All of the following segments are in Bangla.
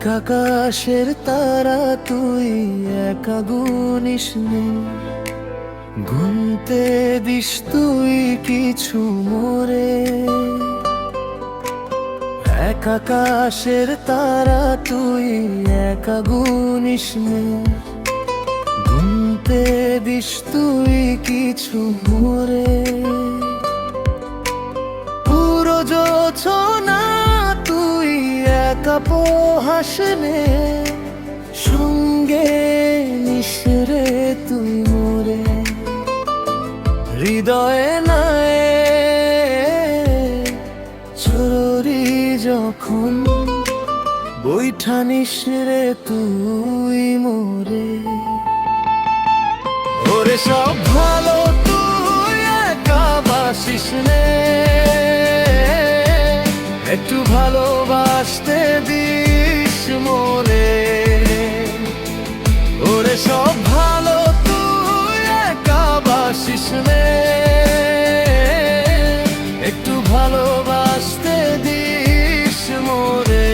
এক আকাশের তারা তুই, একা গুনিস নে, গুনতে দিস তুই কিছু মোরে। এক আকাশের তারা তুই, একা গুনিস নে, গুনতে দিস তুই কিছু মোরে। পুরো যোছনা তুই একা পোহাস নে, সঙ্গে নিশরে তুই মোরে। হৃদয়ে নাই চোরি যখন, বৈঠা নিশরে তুই মোরে। ওরে সব ভালো তুই একা বাসিস নে, একটু ভালোবাসতে দিস মোরে। ওরে সব ভালো তুই একা বাসিস নে, একটু ভালোবাসতে দিস মোরে।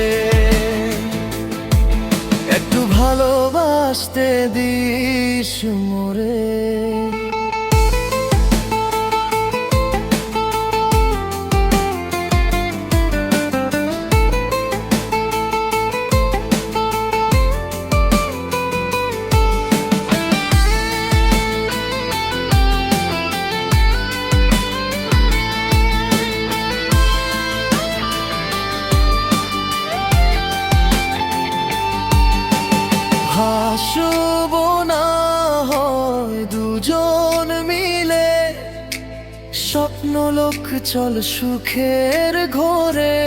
একটু ভালোবাসতে দিস মোরে। ভাসব না হয় দুজন মিলে, স্বপ্ন লোক চল সুখের ঘোরে।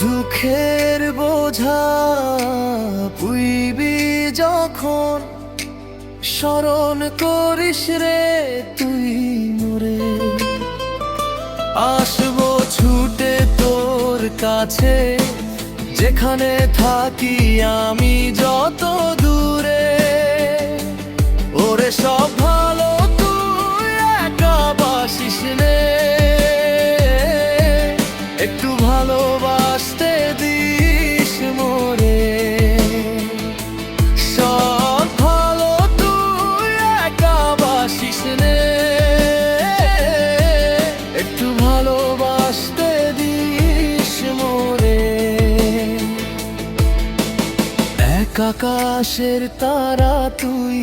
দুঃখের বোঝা পুইবি যখন, স্মরণ করিস রে তুই মোরে। আসবো ছুটে তোর কাছে, যেখানে থাকি আমি যত দূরে। ওরে সব ভালো তুই একা বাসিস নে, একটু ভালোবাসতে দিস মোরে। সব ভালো তুই একা বাসিস নে, একটু ভালোবাসতে দিস মোরে। এক আকাশের তারা তুই,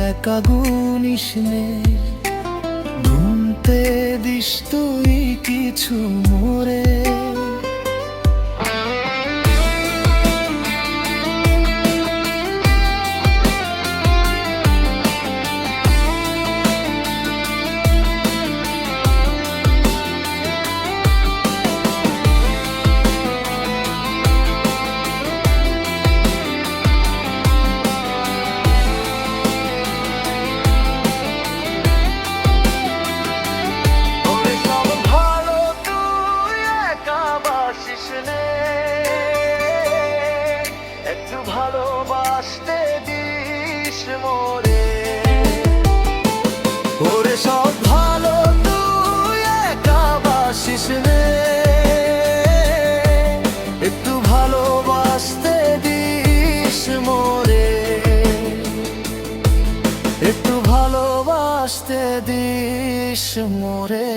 একা গুনিস নে, গুনতে দিস তুই কিছু মোরে। একটু ভালোবাসতে দিস মোরে। ওরে সব ভালো তুই একা বাসিস নে, একটু ভালোবাসতে দিস মোরে। একটু ভালোবাসতে দিস মোরে।